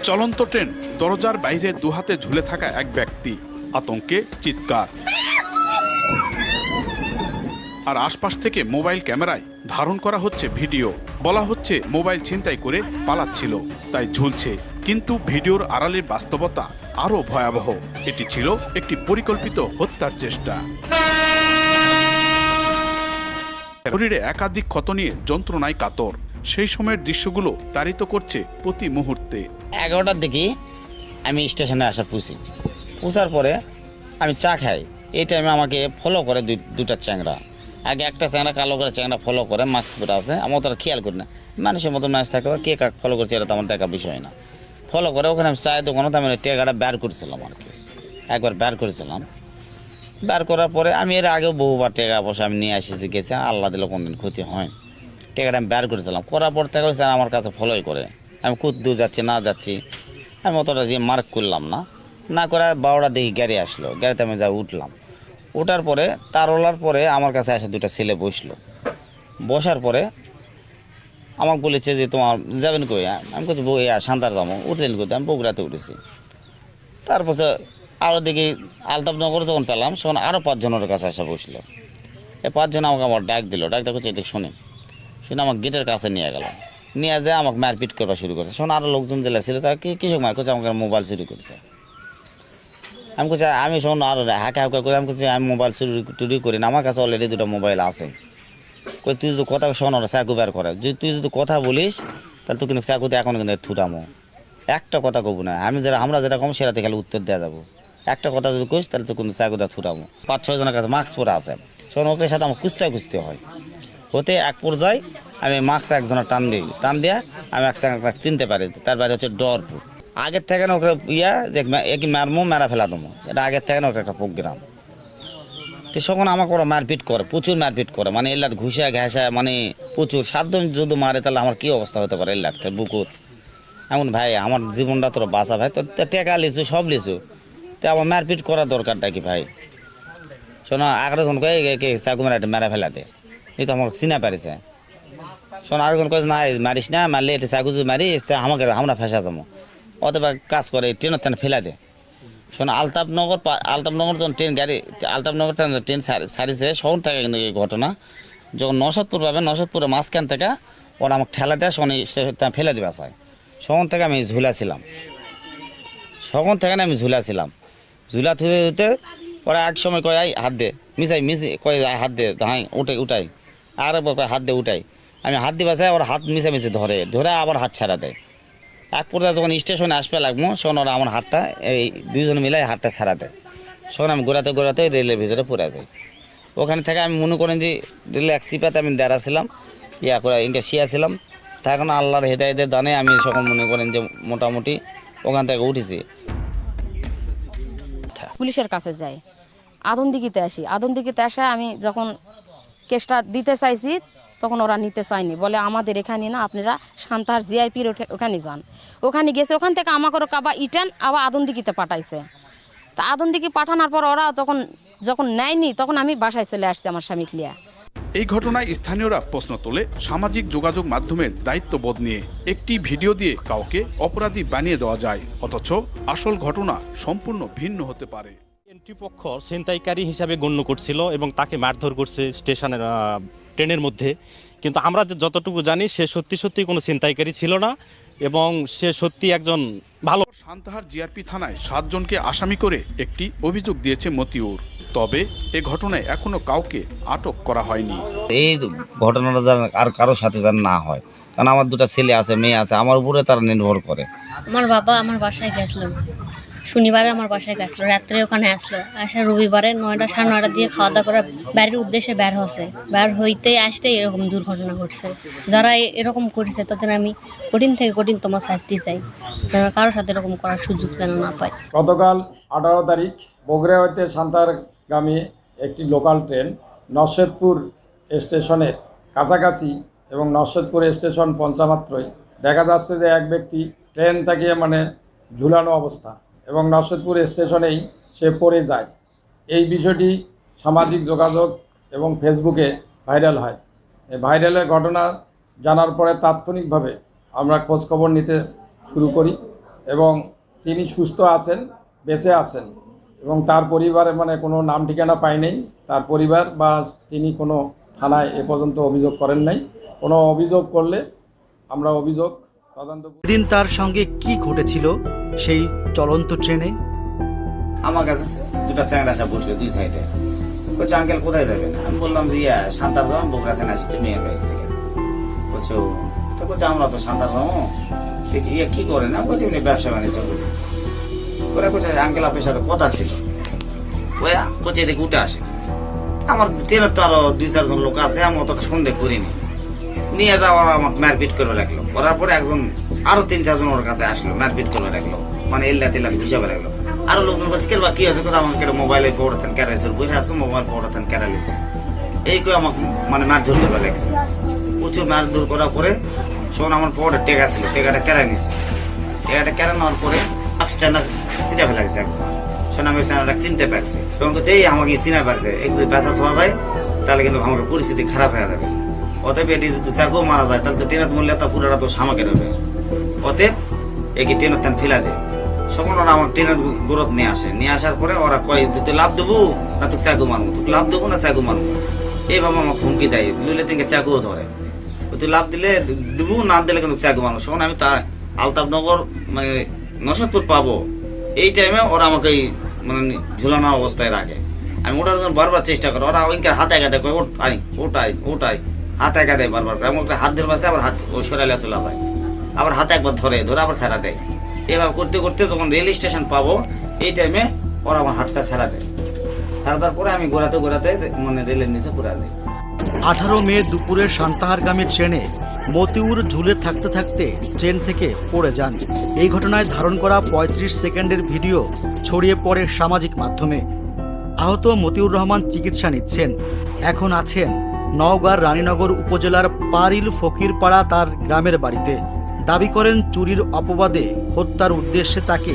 চলন্ত ট্রেন, দরজার বাইরে দুহাতে ঝুলে থাকা এক ব্যক্তি, আতঙ্কে চিৎকার। আর আশপাশ থেকে মোবাইল ক্যামেরায় ধারণ করা হচ্ছে ভিডিও। বলা হচ্ছে মোবাইল ছিনতাই করে পালাচ্ছিল, তাই ঝুলছে। কিন্তু ভিডিওর আড়ালের বাস্তবতা আরও ভয়াবহ। এটি ছিল একটি পরিকল্পিত হত্যার চেষ্টা। শরীরে একাধিক ক্ষত নিয়ে যন্ত্রণায় কাতর। সেই সময়ের দৃশ্যগুলো তাড়িত করছে প্রতি মুহূর্তে। 11টার দিকে আমি স্টেশনে আসা পৌঁছার পরে আমি চা খাই। এই টাইমে আমাকে ফলো করে দুটা চ্যাংরা। আগে একটা চ্যাংরা, কালো করে চ্যাংরা ফলো করে, মাস্ক পরে আছে। আমার তো খেয়াল করি না, মানুষের মতো ম্যাচ থাকে, কে কাক ফলো করছে এটা তো আমার দেখা বিষয় না। ফলো করে ওখানে আমি চায়ের দোকানে আমি টেকাটা বের করেছিলাম আর কি। একবার বের করেছিলাম। বের করার পরে আমি এর আগেও বহুবার টাকা পয়সা আমি নিয়ে এসেছি, গেছে, আল্লাহ দিলে কোনদিন ক্ষতি হয়। টাকাটা আমি বের করেছিলাম, করার পর থেকে হচ্ছে আমার কাছে ফলোই করে। আমি কত দূর যাচ্ছি না যাচ্ছি আমি অতটা যে মার্ক করলাম না করে 12টার দিকে গাড়ি আসলো। গাড়িতে আমি যা উঠলাম। ওঠার পরে ওলার পরে আমার কাছে এসে দুটো ছেলে বসলো। বসার পরে আমাকে বলেছে যে তোমার যাবেন কই? আমি বলছি বই সান্তার যাবো। উঠলেন করতে আমি বগুড়াতে উঠেছি। তারপরে আরও দেখি আলতাফনগর যখন পেলাম তখন আরও 5 জনের কাছে এসে বসলো। এই 5 জন আমাকে আমার ডাক দিল। ডাক দেখো এদিকে শুনে আমার গেটের কাছে নিয়ে গেল। নিয়ে যায় আমাকে মারপিট করবা শুরু করছে। শোন আরও লোকজন জেলা ছিল, তারা কৃষক মার করছে, আমাকে মোবাইল চুরি করেছে। আমি বলছি আমি শোন আর হাঁকা করে আমি বলছি আমি মোবাইল চুরি করি না, আমার কাছে অলরেডি 2টা মোবাইল আছে। কই তুই যদি কথা শোন, ওরা চাকু বের করে, যদি তুই যদি কথা বলিস তাহলে তুই কিন্তু চাকুতে এখন কিন্তু থুটামো। একটা কথা কব না, আমরা যেটা কম সেটাতে খালি উত্তর দেওয়া যাবো। একটা কথা যদি কইস তাহলে তো কিন্তু চাকুতে থুটামো। 5-6 জনের কাছে মাস্ক পরে আছে। শোন ওকে সাথে আমার কুস্তে হয়। হতে এক পর্যায়ে আমি মাস্ক একজনের টান দিয়া আমি এক চিনতে পারি, তার বাইরে হচ্ছে ডরপুর। আগের থেকে না ওকে যে একই মারমো, মেরা ফেলা দেবো, এটা আগের থেকে না ওকে একটা প্রোগ্রাম। তো তখন আমাকে ওরা মারপিট করে, প্রচুর মারপিট করে, মানে এলাট ঘুষা ঘাসা, মানে প্রচুর। 7 জন যদি মারে তাহলে আমার কী অবস্থা হতে পারে এলাট বুকুর। এমন ভাই আমার জীবনটা তোর বাঁচা ভাই, তোর টেকা লিছু সব লিছু, তো আমার মারপিট করার দরকারটা কি ভাই? শোনো 11 জন কয়ে চাকু মেরা ফেলা দে, এই তো আমাকে চিনা পারিছে। শোন আরেকজন কয়ে না মারিস না, মারলে এটা চাকু যদি মারিস তা আমরা ফেসা যাবো। অথবা কাজ করে ট্রেনের তেন ফেলা দে। শোন আলতাফনগর যখন আলতাফনগর ট্রেন সারিছে শহর থেকে কিন্তু এই ঘটনা। যখন নশদপুর পাবে, নশদপুরের মাঝখান থেকে ওরা আমাকে ঠেলা দেয়, শোন ফেলে দেবে আসায়। সখন থেকে আমি ঝুলাছিলাম। ঝুলা থুতে ওরা এক সময় কয় হাত দে, মিশি কয় হাত দে, হ্যাঁ উঠাই আর হাত দে উঠাই। আমি হাত দিয়ে বাসায় ওরা হাত মিশামিশি ধরে আবার হাত ছাড়া দেয়। এক পর্যায়ে যখন স্টেশনে আসবে লাগবো শোন ওরা আমার হাতটা এই 2 জন মিলে হাতটা ছাড়া দেয়। শোন আমি গোড়াতে রেলের ভিতরে পড়ে যাই। ওখানে থেকে আমি মনে করেন যে রেলে এক সিপাতে আমি দাঁড়াছিলাম, করে ইনকে শিয়াছিলাম। তখন আল্লাহর হেদায়েতের দানে আমি সকল মনে করেন যে মোটামুটি ওখান থেকে উঠেছি। পুলিশের কাছে যাই, আদমদিঘিতে আসি। আদমদিঘিতে আসা আমি যখন কেসটা দিতে চাইছি তখন ওরা নিতে চায়নি, বলে আমাদের এখানে না, আপনারা শান্তার জিআইপির ওখানে যান। ওখানে গেছে, ওখান থেকে আমাকে কাবা ইটান আবার আদমদিঘিতে পাঠাইছে। তা আদমদিঘি পাঠানোর পর ওরা যখন নেয়নি তখন আমি বাসায় চলে আসছি আমার স্বামী লিয়া। এই ঘটনায় স্থানীয়রা প্রশ্ন তোলে সামাজিক যোগাযোগ মাধ্যমের দায়িত্ববোধ নিয়ে। একটি ভিডিও দিয়ে কাউকে অপরাধী বানিয়ে দেওয়া যায়, অথচ আসল ঘটনা সম্পূর্ণ ভিন্ন হতে পারে। এন্ট্রিপক্ষ ছিনতাইকারী হিসাবে গণ্য করছিল এবং তাকে মারধর করছে স্টেশনের ট্রেনের মধ্যে। কিন্তু আমরা যতটুকু জানি সে সত্যি কোনো ছিনতাইকারী ছিল না এবং সে সত্যি একজন ভালো। সান্তাহার জিআরপি থানায় 7 জনকে আসামি করে একটি অভিযোগ দিয়েছে মতিউর। তবে এ ঘটনায় এখনো কাউকে আটক করা হয়নি। এই ঘটনাটা যেন আর কারোর সাথে যেন না হয়, কারণ আমার 2টা ছেলে আছে, মেয়ে আছে, আমার উপরে তারা নির্ভর করে। আমার বাবা আমার বাসায় গেছিল, শনিবারে আমার বাসায় গেছিলো, রাত্রে ওখানে আসলো। আসা রবিবারে 9টা 9:30 দিয়ে খাওয়া দাওয়া করে বাড়ির উদ্দেশ্যে বের হচ্ছে। বের হইতে আসতে এরকম দুর্ঘটনা ঘটছে। যারা এরকম করেছে তাদের আমি কঠিন থেকে কঠিনতম শাস্তি চাই, যারা কারোর সাথে এরকম করার সুযোগ যেন না পায়। গতকাল 18 তারিখ বগুড়া হইতে সান্তাহারগামী একটি লোকাল ট্রেন নরসিংদপুর স্টেশনের কাছাকাছি এবং নরসিংদপুর স্টেশন পৌঁছামাত্রই দেখা যাচ্ছে যে এক ব্যক্তি ট্রেন থেকে ঝুলানো অবস্থা এবং নরসিংদপুর স্টেশনেই সে পড়ে যায়। এই বিষয়টি সামাজিক যোগাযোগ এবং ফেসবুকে ভাইরাল হয়। এই ভাইরালের ঘটনা জানার পরে তাৎক্ষণিকভাবে আমরা খোঁজখবর নিতে শুরু করি এবং তিনি সুস্থ আছেন, বেঁচে আছেন এবং তার পরিবারে মানে কোনো নাম ঠিকানা পাই নাই। তার পরিবার বা তিনি কোনো থানায় এ পর্যন্ত অভিযোগ করেন নাই। কোনো অভিযোগ করলে আমরা অভিযোগ তদন্ত। দিন তার সঙ্গে কি ঘটেছিল সেই চলন্ত ট্রেনে? আমার কাছে দুটা চ্যাংরা আসা বসলো দুই সাইডে, বলছে আঙ্কেল কোথায় যাবেন? আমি বললাম যে শান্তার যাবো, বগুড়া থেকে আসছে মেয়ের বাড়ি থেকে। বলছে তো বলছে আমরা তো শান্তার যাবো, কি করেন? আমি বলছি এমনি ব্যবসা বাণিজ্য করি। ওরা বলছে আঙ্কেল আপনার সাথে কথা ছিল, ওই বলছে এদিকে উঠে আসে। আমার ট্রেনের তো আরো 2-4 জন লোক আছে, আমি অতটা সন্দেহ করিনি। নিয়ে যাওয়ার আমাকে মারপিট করে রাখলো। করার পরে একজন আরো 3-4 জন ওর কাছে আসলো, মারপিট করে রাখলো, মানে এল্লা তেল্লা হিসাবে রাখলো। আরো লোকজন বলছে কেবা কি আছে, কোথাও আমাকে মোবাইলে পড়াতেন কেড়াইছে, বসে আসতো মোবাইল পড়াতেন কেড়াইছে, এই করে আমাকে মানে মারধর করে লাগছে। প্রচুর মারধর করার পরে শোন আমার পরে টেকা ছিল, টেকাটা কেড়াই নিছে। টেকাটা কেড়ে নেওয়ার পরে অ্যাক্সিডেন্ট সিনে ফেলা গেছে একজন। শোন আমি চিনতে পারছি, তখন বলছে এই আমাকে চিনে পারছে, যদি পেশা থোয়া যায় তাহলে কিন্তু আমার পরিস্থিতি খারাপ হয়ে যাবে। অতএব এটি যদি চাকু মারা যায় তাহলে তো ট্রেনের মূল্য তা পুরোটা তো সামাকে দেবে। অতএব একে ট্রেনের তেন ফেলা দেয়। সকল ওরা আমার ট্রেনের গ্রোথ নিয়ে আসে, নিয়ে আসার পরে ওরা কয় তুই লাভ দেবো না তোকে চাকু মারবো, তোকে লাভ দেবো না চাকু মারবো, এইভাবে আমার হুমকি দেয়। লুলে থেকে চাকুও ধরে, তুই লাভ দিলে দেবো, না দিলে কিন্তু চাকু মারবো। শোন আমি তা আলতাফনগর মানে নরসিংদীপুর পাবো, এই টাইমে ওরা আমাকে মানে ঝুলানো অবস্থায় রাখে। আমি ওটার জন্য বারবার চেষ্টা করি, ওরা ওইকে হাতে একা কয় ওটাই হাতে একা দেয় বারবার। এমন একটা হাত ধরে পাশে আবার হাত ওই সরাইলে চলে যায়, আবার হাতে একবার ধরে আবার ছাড়া দেয়। এভাবে করতে করতে যখন রেল স্টেশন পাবো এই টাইমে ওরা আমার হাতটা ছাড়া দেয়। ছাড়া দেওয়ার পরে আমি ঘোরাতে মানে রেলের নিচে পুরা দিই। 18 মে দুপুরে সান্তাহারগামী ট্রেনে মতিউর ঝুলে থাকতে থাকতে ট্রেন থেকে পড়ে যান। এই ঘটনায় ধারণ করা 35 সেকেন্ডের ভিডিও ছড়িয়ে পড়ে সামাজিক মাধ্যমে। আহত মতিউর রহমান চিকিৎসা নিচ্ছেন। এখন আছেন নওগাঁর রানীনগর উপজেলার পারিল ফকিরপাড়া তার গ্রামের বাড়িতে। দাবি করেন চুরির অপবাদে হত্যার উদ্দেশ্যে তাকে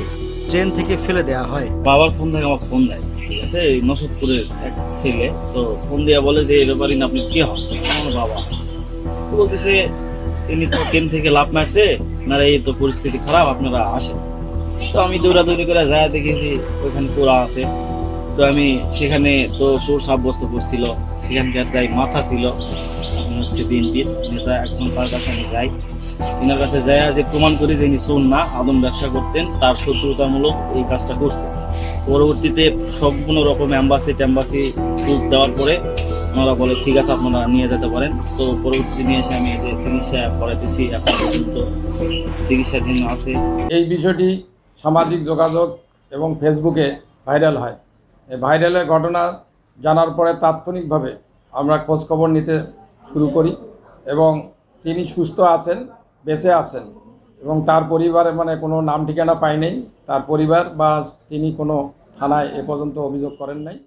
ট্রেন থেকে ফেলে দেওয়া হয়। বাবার ফোন থেকে আমাকে ফোন দেয়, ঠিক আছে, এই নসদপুরের এক ছেলে, তো ফোন দিয়ে বলে যে এই ব্যাপারে না আপনি কি হন? আমার বাবা বলতেছে তিনি তো ট্রেন থেকে লাফ মারছে, আপনারা এই তো পরিস্থিতি খারাপ, আপনারা আসেন। তো আমি দৌড়াদৌড়ি করে যা দেখেছি ওইখানে পোড়া আছে। তো আমি সেখানে তো চোর সাব্যস্ত করছিল, সেখানকার যাই মাথা ছিল আপনি হচ্ছে বিএনপির নেতা, এখন তার কাছে আমি যাই, এনার কাছে যাই যে প্রমাণ করি যে ইনি চোর না, আদম ব্যবসা করতেন, তার শত্রুতামূলক এই কাজটা করছে। পরবর্তীতে সম্পূর্ণ রকম অ্যাম্বাসি প্রুফ দেওয়ার পরে ওনারা বলে ঠিক আছে আপনারা নিয়ে যেতে পারেন। তো পরবর্তীতে নিয়ে এসে আমি এদের চিকিৎসা করাইতেছি, এখন পর্যন্ত চিকিৎসাধীন আছে। এই বিষয়টি সামাজিক যোগাযোগ এবং ফেসবুকে ভাইরাল হয়। এই ভাইরালের ঘটনা জানার পরে তাৎক্ষণিকভাবে আমরা খোঁজখবর নিতে শুরু করি এবং তিনি সুস্থ আছেন, বেঁচে আছেন এবং তার পরিবারে মানে কোনো নাম ঠিকানা পাই নাই। তার পরিবার বা তিনি কোনো থানায় এ পর্যন্ত অভিযোগ করেন নাই।